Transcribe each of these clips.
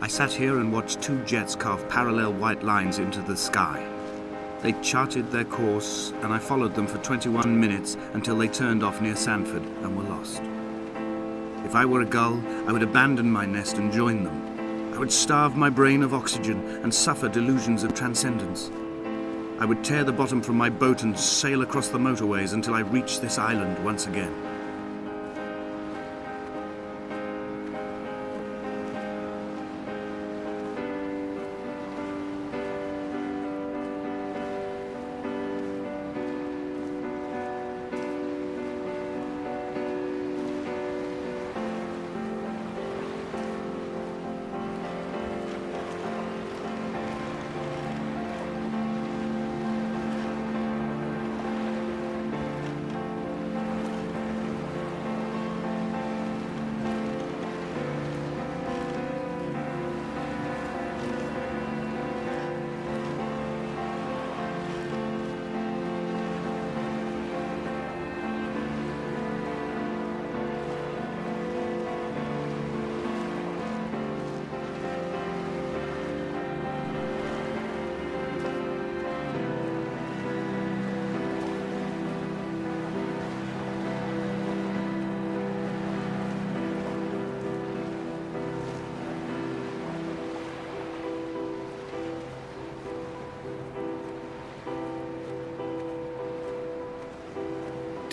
I sat here and watched two jets carve parallel white lines into the sky. They charted their course, and I followed them for 21 minutes until they turned off near Sanford and were lost. If I were a gull, I would abandon my nest and join them. I would starve my brain of oxygen and suffer delusions of transcendence. I would tear the bottom from my boat and sail across the motorways until I reached this island once again.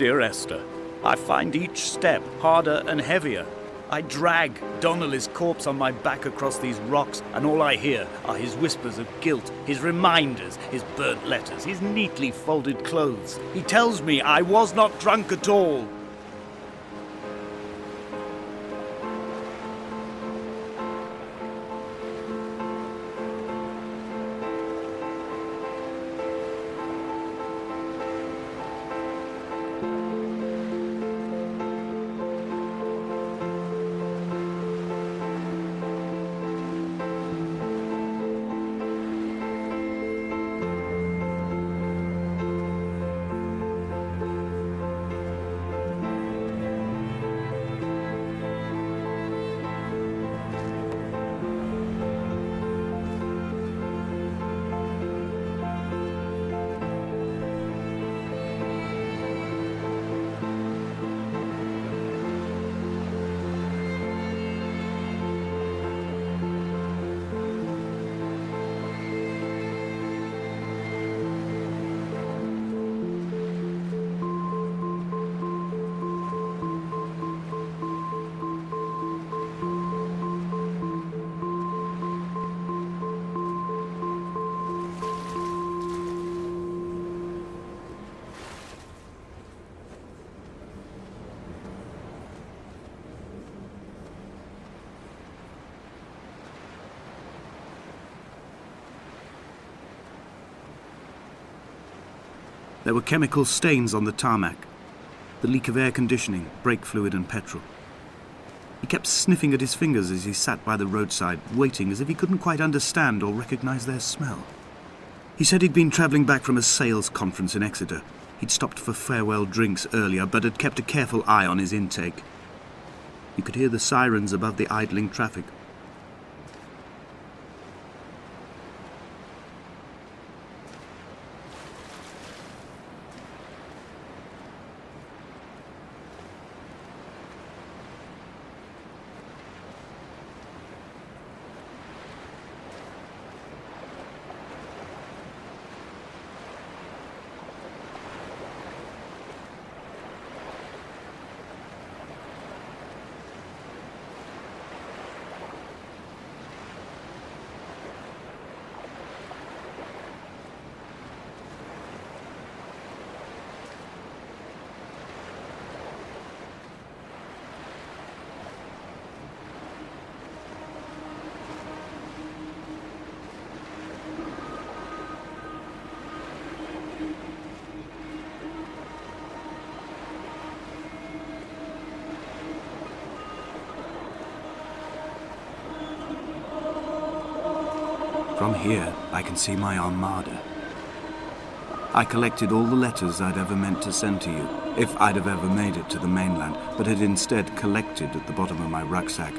Dear Esther, I find each step harder and heavier. I drag Donnelly's corpse on my back across these rocks, and all I hear are his whispers of guilt, his reminders, his burnt letters, his neatly folded clothes. He tells me I was not drunk at all. There were chemical stains on the tarmac, the leak of air conditioning, brake fluid and petrol. He kept sniffing at his fingers as he sat by the roadside, waiting as if he couldn't quite understand or recognize their smell. He said he'd been travelling back from a sales conference in Exeter. He'd stopped for farewell drinks earlier, but had kept a careful eye on his intake. You could hear the sirens above the idling traffic. From here, I can see my armada. I collected all the letters I'd ever meant to send to you, if I'd have ever made it to the mainland, but had instead collected at the bottom of my rucksack.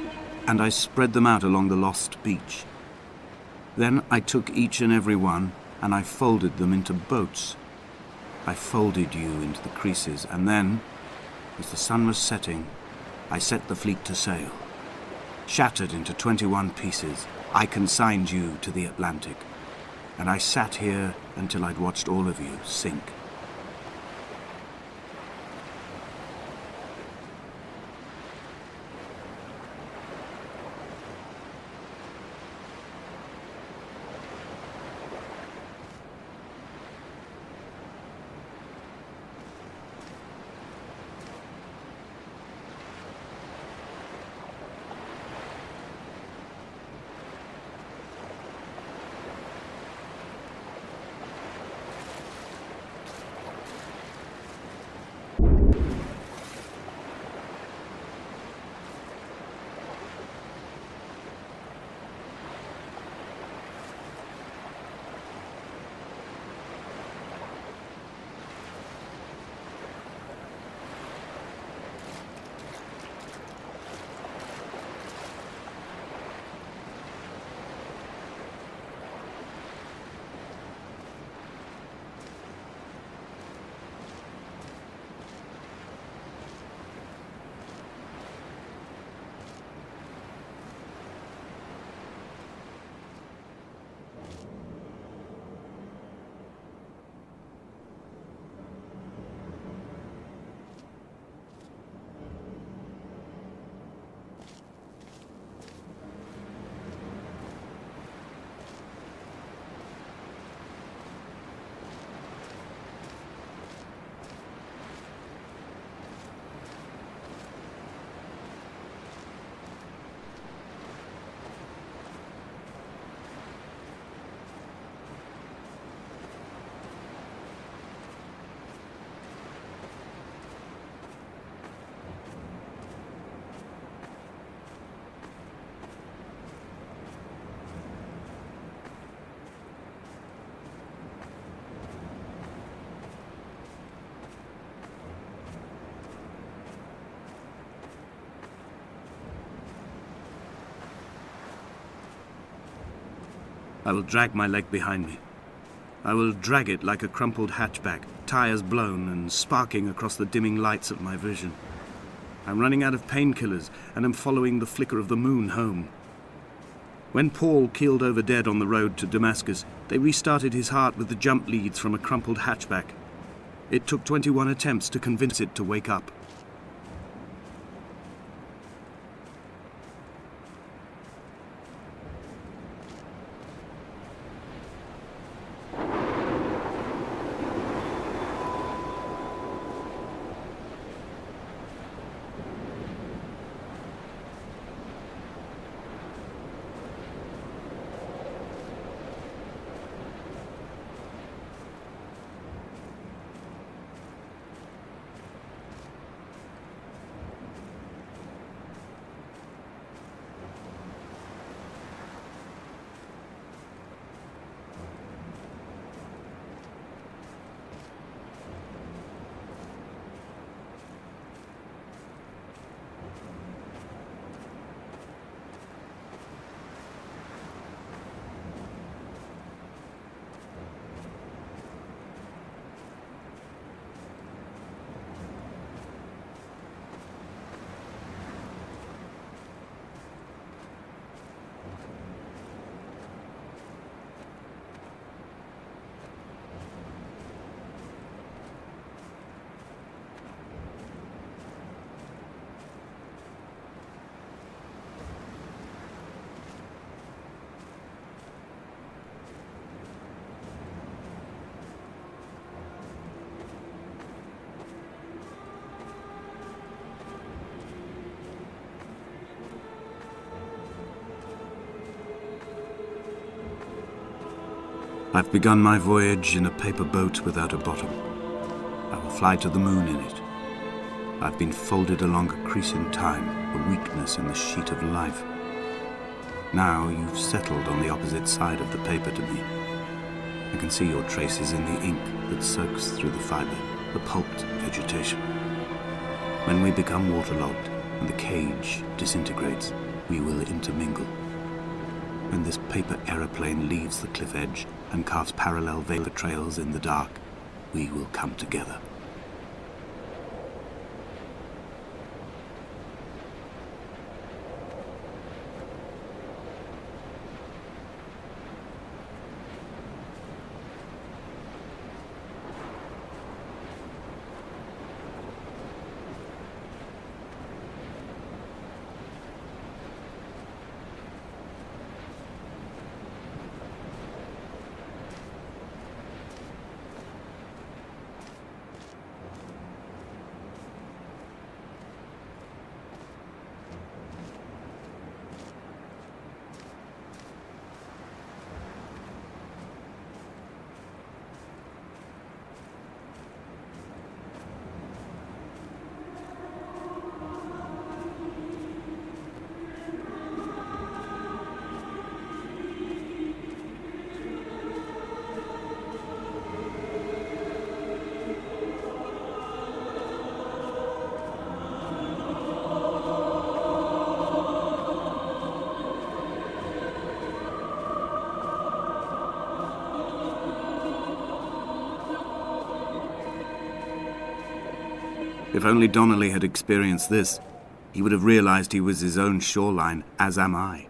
and I spread them out along the lost beach. Then I took each and every one, and I folded them into boats. I folded you into the creases, and then, as the sun was setting, I set the fleet to sail. Shattered into 21 pieces, I consigned you to the Atlantic, and I sat here until I'd watched all of you sink. I will drag my leg behind me. I will drag it like a crumpled hatchback, tires blown and sparking across the dimming lights of my vision. I'm running out of painkillers and am following the flicker of the moon home. When Paul keeled over dead on the road to Damascus, they restarted his heart with the jump leads from a crumpled hatchback. It took 21 attempts to convince it to wake up. I've begun my voyage in a paper boat without a bottom. I will fly to the moon in it. I've been folded along a crease in time, a weakness in the sheet of life. Now you've settled on the opposite side of the paper to me. I can see your traces in the ink that soaks through the fiber, the pulped vegetation. When we become waterlogged and the cage disintegrates, we will intermingle. When this paper aeroplane leaves the cliff edge and carves parallel vapor trails in the dark, we will come together. If only Donnelly had experienced this, he would have realized he was his own shoreline, as am I.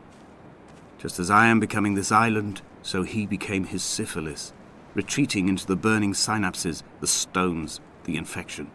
Just as I am becoming this island, so he became his syphilis, retreating into the burning synapses, the stones, the infection.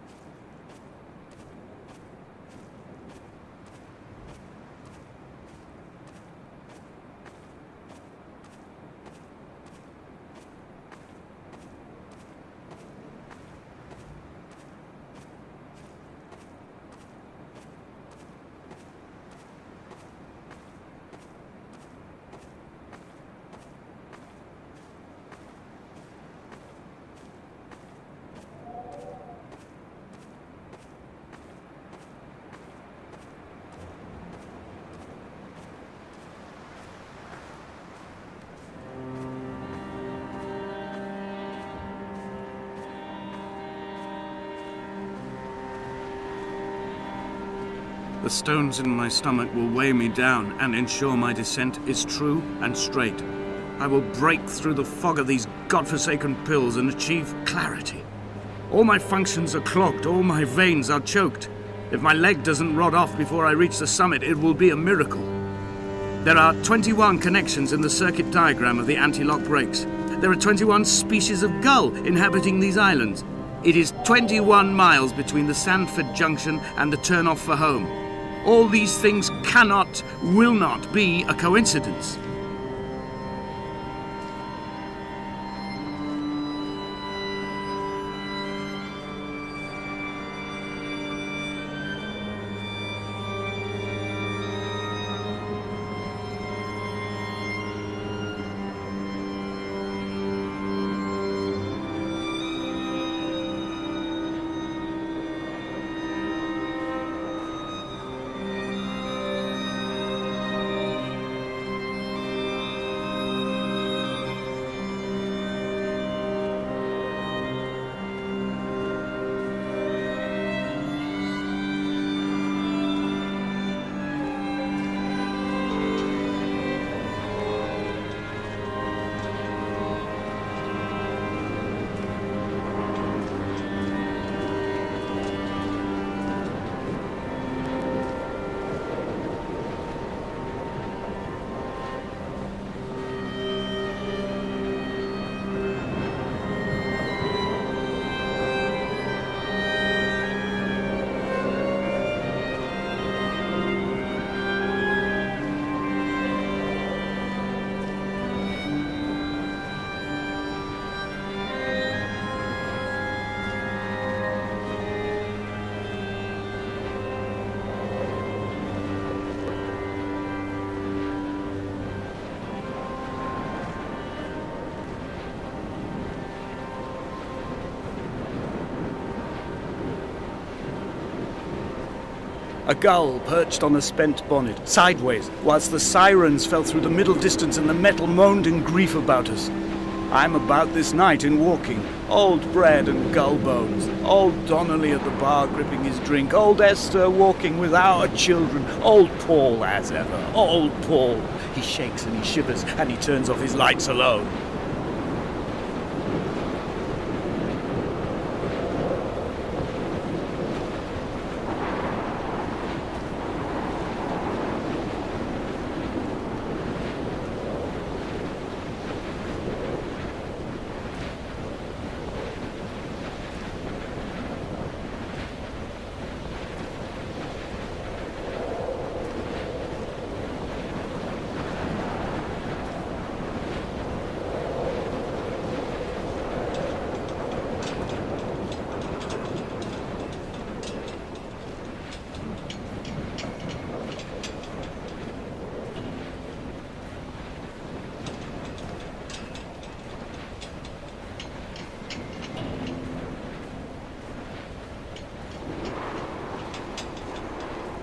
The stones in my stomach will weigh me down and ensure my descent is true and straight. I will break through the fog of these godforsaken pills and achieve clarity. All my functions are clogged, all my veins are choked. If my leg doesn't rot off before I reach the summit, it will be a miracle. There are 21 connections in the circuit diagram of the anti-lock brakes. There are 21 species of gull inhabiting these islands. It is 21 miles between the Sandford Junction and the turn-off for home. All these things cannot, will not be a coincidence. A gull perched on a spent bonnet, sideways, whilst the sirens fell through the middle distance and the metal moaned in grief about us. I'm about this night in walking. Old bread and gull bones. Old Donnelly at the bar gripping his drink. Old Esther walking with our children. Old Paul as ever. Old Paul. He shakes and he shivers and he turns off his lights alone.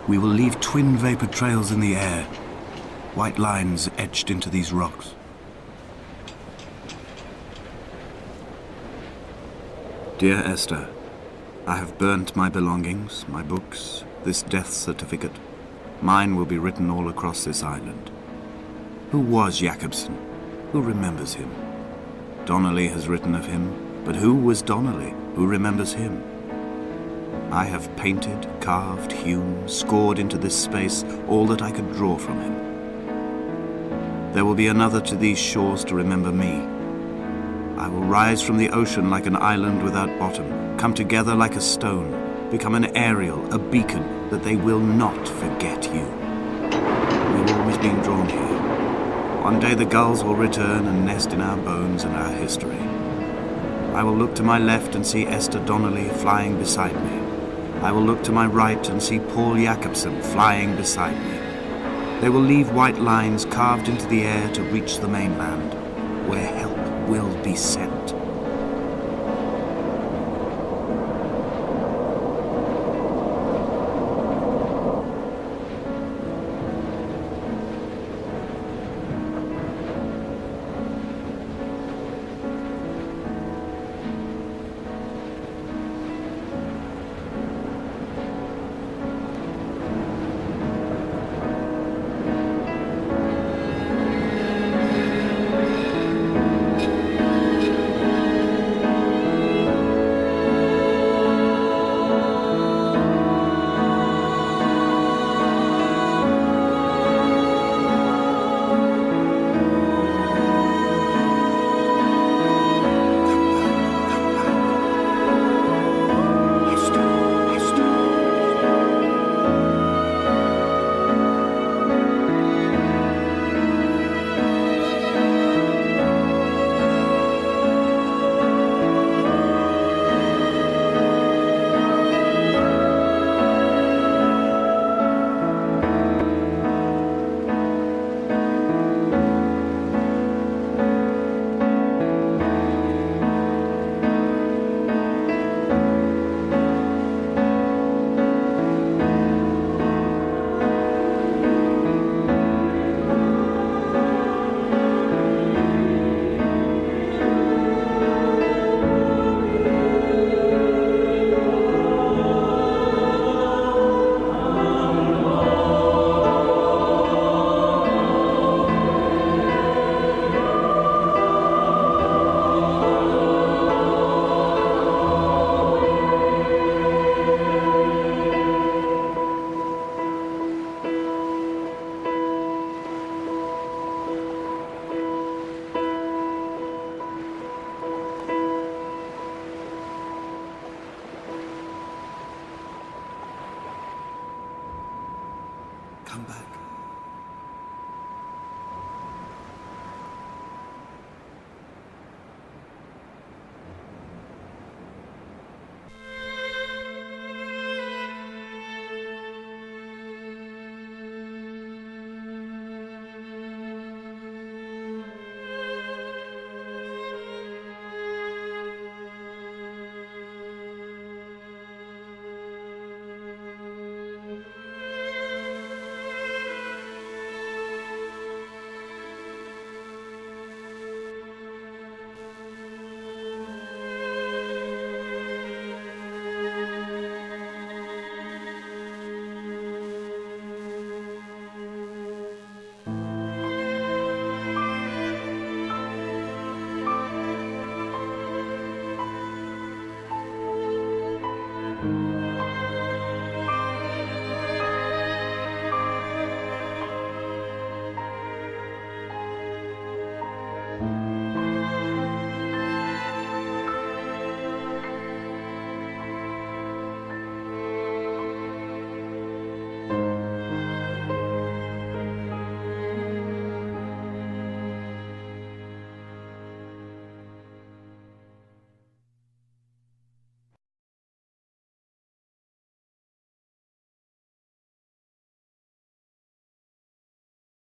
We will leave twin vapor trails in the air, white lines etched into these rocks. Dear Esther, I have burnt my belongings, my books, this death certificate. Mine will be written all across this island. Who was Jacobson? Who remembers him? Donnelly has written of him, but who was Donnelly? Who remembers him? I have painted, carved, hewn, scored into this space all that I could draw from him. There will be another to these shores to remember me. I will rise from the ocean like an island without bottom, come together like a stone, become an aerial, a beacon, that they will not forget you. We have always been drawn here. One day the gulls will return and nest in our bones and our history. I will look to my left and see Esther Donnelly flying beside me. I will look to my right and see Paul Jacobson flying beside me. They will leave white lines carved into the air to reach the mainland, where help will be sent. Come back.